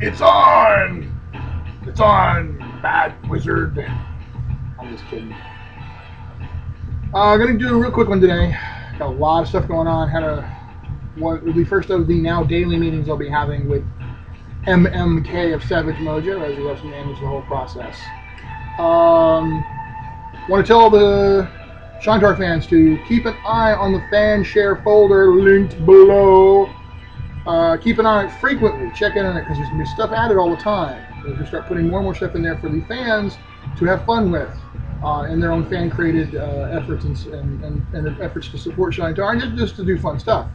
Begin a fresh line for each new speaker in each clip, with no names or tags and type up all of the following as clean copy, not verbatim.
It's on! It's on, bad wizard. I'm just kidding. I'm gonna do a real quick one today. Got a lot of stuff going on. What will be first of the now daily meetings I'll be having with MMK of Savage Mojo as he helps manage the whole process. Want to tell the Shantar fans to keep an eye on the fan share folder linked below. Keep an eye on it frequently. Check in on it because there's going to be stuff added all the time. We're going to start putting more and more stuff in there for the fans to have fun with in their own fan-created efforts and efforts to support Shantar and just to do fun stuff.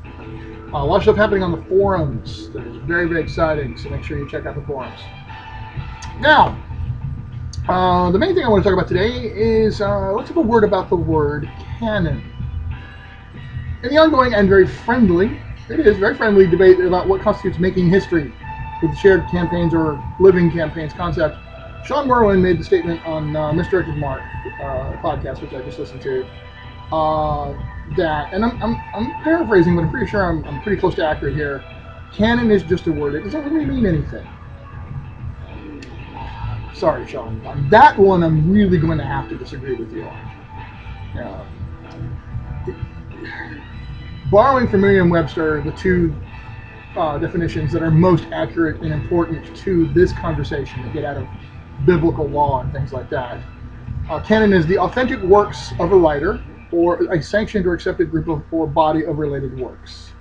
A lot of stuff happening on the forums that is very, very exciting, so make sure you check out the forums. Now, the main thing I want to talk about today is let's have a word about the word canon. In the ongoing and very friendly debate about what constitutes making history with shared campaigns or living campaigns concept, Shawn Merwin made the statement on Misdirected Mark podcast, which I just listened to, that, and I'm paraphrasing, but I'm pretty sure I'm pretty close to accurate here. Canon is just a word; it doesn't really mean anything. Sorry, Shawn. On that one, I'm really going to have to disagree with you on. Borrowing from Merriam-Webster, the two definitions that are most accurate and important to this conversation that get out of biblical law and things like that. Canon is the authentic works of a writer or a sanctioned or accepted group of or body of related works.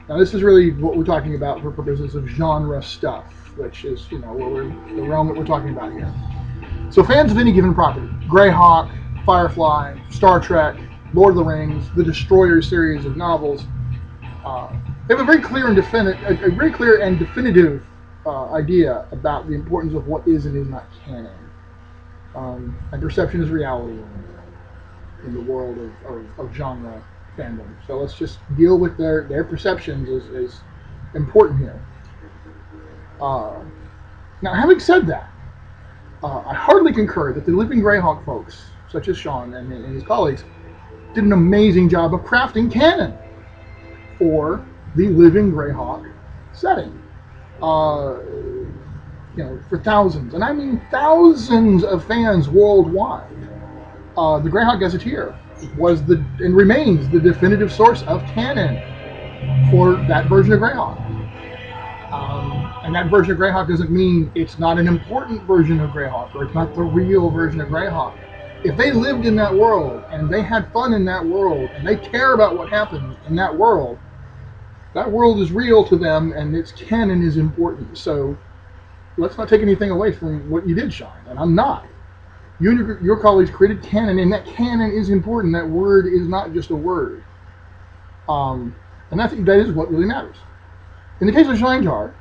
Now, this is really what we're talking about for purposes of genre stuff, which is, the realm that we're talking about here. So fans of any given property, Greyhawk, Firefly, Star Trek, Lord of the Rings, the Destroyer series of novels, they have a very clear and definitive idea about the importance of what is and is not canon. And perception is reality in the world of genre fandom. So let's just deal with their perceptions is important here. Now, having said that, I hardly concur that the Living Greyhawk folks, such as Shawn and his colleagues, did an amazing job of crafting canon for the Living Greyhawk setting. For thousands, and I mean thousands of fans worldwide. The Greyhawk Gazetteer was and remains the definitive source of canon for that version of Greyhawk. And that version of Greyhawk doesn't mean it's not an important version of Greyhawk or it's not the real version of Greyhawk. If they lived in that world and they had fun in that world and they care about what happened in that world is real to them and its canon is important. So let's not take anything away from what you did, Shawn, and I'm not. You and your colleagues created canon, and that canon is important. That word is not just a word. And I think that is what really matters. In the case of Shantar,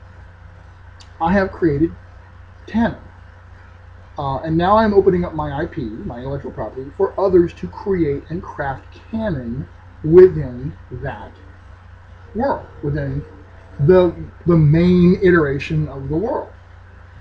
I have created canon. And now I'm opening up my IP, my intellectual property, for others to create and craft canon within that world, within the main iteration of the world.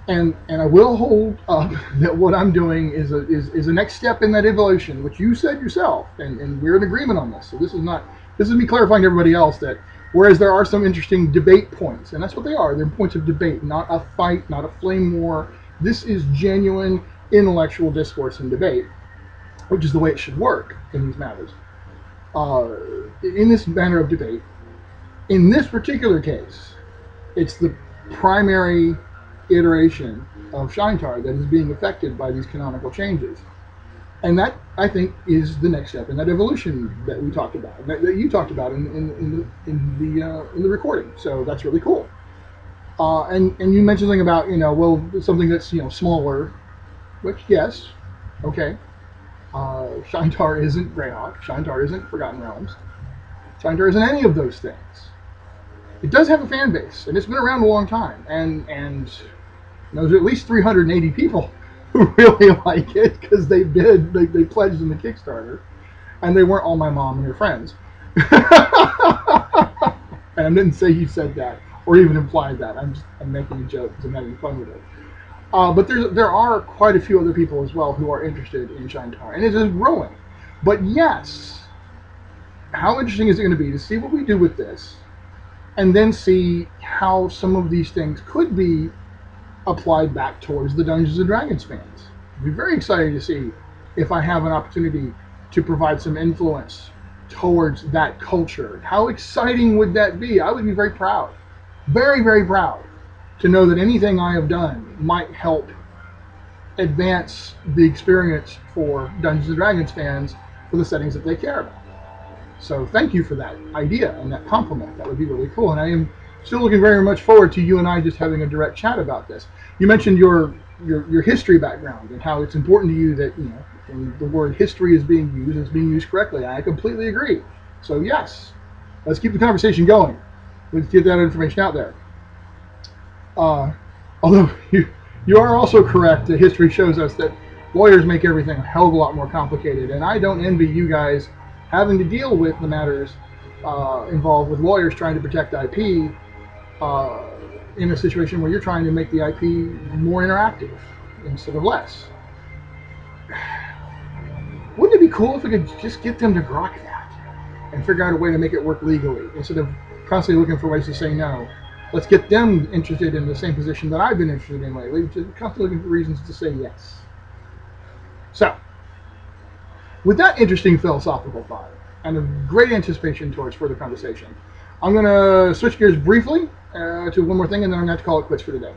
And I will hold up that what I'm doing is a next step in that evolution, which you said yourself, and we're in agreement on this. So this is me clarifying to everybody else that whereas there are some interesting debate points, and that's what they are, they're points of debate, not a fight, not a flame war. This is genuine intellectual discourse and debate, which is the way it should work in these matters. In this manner of debate, in this particular case, it's the primary iteration of Shantar that is being affected by these canonical changes. And that, I think, is the next step in that evolution that we talked about, that you talked about in the recording. So that's really cool. And you mentioned something about, something that's, smaller, which, yes, okay. Shantar isn't Greyhawk. Shantar isn't Forgotten Realms. Shantar isn't any of those things. It does have a fan base, and it's been around a long time. And there's at least 380 people who really like it because they pledged in the Kickstarter, and they weren't all my mom and her friends. And I didn't say you said that or even implied that. I'm making a joke because I'm having fun with it. But there are quite a few other people as well who are interested in Shaintar, and it is growing. But yes, how interesting is it going to be to see what we do with this, and then see how some of these things could be applied back towards the Dungeons and Dragons fans. I'd be very excited to see if I have an opportunity to provide some influence towards that culture. How exciting would that be? I would be very proud, very, very proud to know that anything I have done might help advance the experience for Dungeons and Dragons fans for the settings that they care about. So thank you for that idea and that compliment. That would be really cool. And I am still looking very much forward to you and I just having a direct chat about this. You mentioned your history background and how it's important to you that, you know, when the word history is being used, it's being used correctly. I completely agree. So yes, let's keep the conversation going. Let's get that information out there. Although you are also correct, that history shows us that lawyers make everything a hell of a lot more complicated, and I don't envy you guys having to deal with the matters involved with lawyers trying to protect IP in a situation where you're trying to make the IP more interactive instead of less. Wouldn't it be cool if we could just get them to grok that and figure out a way to make it work legally instead of constantly looking for ways to say no? Let's get them interested in the same position that I've been interested in lately, just constantly looking for reasons to say yes. So, with that interesting philosophical thought and a great anticipation towards further conversation, I'm going to switch gears briefly to one more thing, and then I'm going to have to call it quits for today.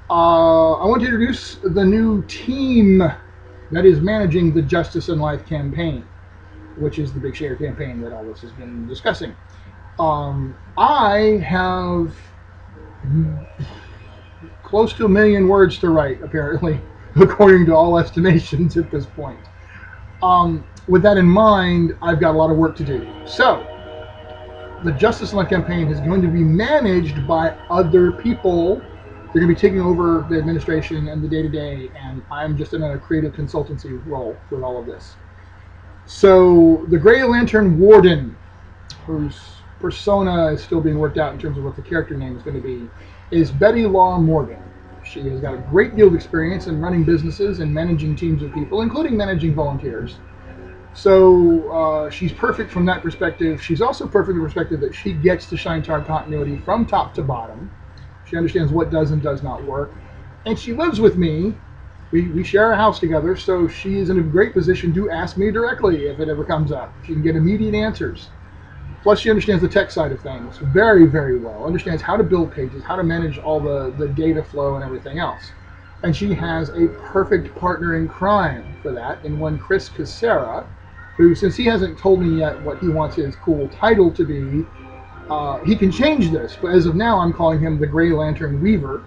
I want to introduce the new team that is managing the Justice in Life campaign, which is the big share campaign that all this has been discussing. I have close to 1 million words to write, apparently, according to all estimations at this point. With that in mind, I've got a lot of work to do. So, the Justice in Life campaign is going to be managed by other people. They're going to be taking over the administration and the day-to-day, and I'm just in a creative consultancy role with all of this. So, the Grey Lantern Warden, whose persona is still being worked out in terms of what the character name is going to be, is Betty Law Morgan. She has got a great deal of experience in running businesses and managing teams of people, including managing volunteers. So she's perfect from that perspective. She's also perfect in the perspective that she gets to Shaintar continuity from top to bottom. She understands what does and does not work. And she lives with me. We share a house together, so she is in a great position to ask me directly if it ever comes up. She can get immediate answers. Plus, she understands the tech side of things very, very well. Understands how to build pages, how to manage all the data flow and everything else. And she has a perfect partner in crime for that in one Chris Casera, who, since he hasn't told me yet what he wants his cool title to be, he can change this. But as of now, I'm calling him the Grey Lantern Weaver.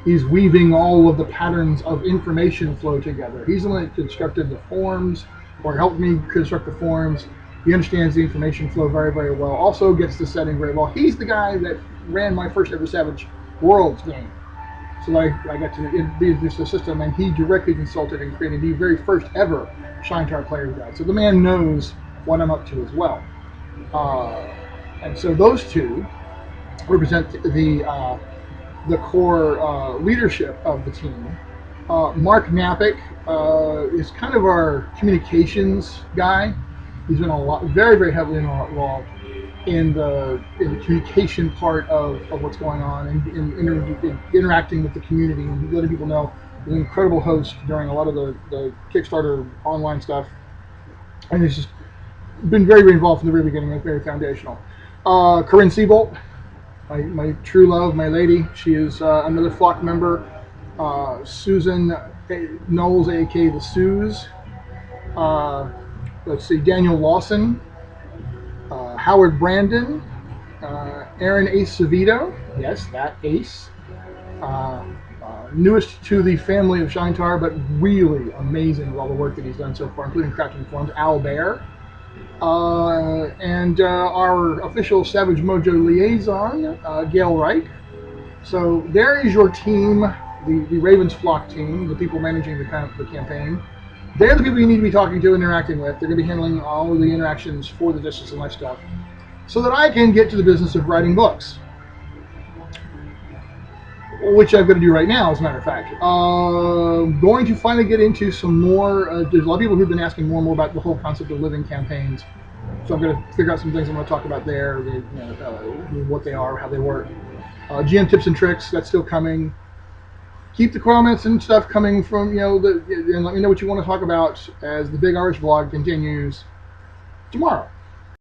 He's weaving all of the patterns of information flow together. He's the one that constructed the forms, or helped me construct the forms. He understands the information flow very, very well. Also gets the setting very well. He's the guy that ran my first ever Savage Worlds game. So I got to introduce the system, and he directly consulted and created the very first ever Shaintar Player's Guide. So the man knows what I'm up to as well. And so those two represent the core leadership of the team. Mark Napick is kind of our communications guy. He's been very, very heavily involved in the communication part of what's going on and in interacting with the community and letting people know. He's an incredible host during a lot of the Kickstarter online stuff, and he's just been very, very involved from the very beginning. It's very foundational. Corinne Seabolt, my true love, my lady. She is another flock member. Susan Knowles, aka the Suze. Let's see, Daniel Lawson, Howard Brandon, Aaron Ace Savito, yes, that Ace. Newest to the family of Shaintar, but really amazing with all the work that he's done so far, including crafting forms, Al Bear. And our official Savage Mojo liaison, Gail Wright. So there is your team the Ravens flock team, the people managing the campaign. They're the people you need to be talking to and interacting with. They're going to be handling all of the interactions for the Justice and Life stuff, so that I can get to the business of writing books, which I'm going to do right now, as a matter of fact. Going to finally get into some more. There's a lot of people who've been asking more and more about the whole concept of living campaigns. So I'm going to figure out some things I'm going to talk about there, what they are, how they work. GM tips and tricks, that's still coming. Keep the comments and stuff coming from, and let me know what you want to talk about as the Big Irish vlog continues tomorrow.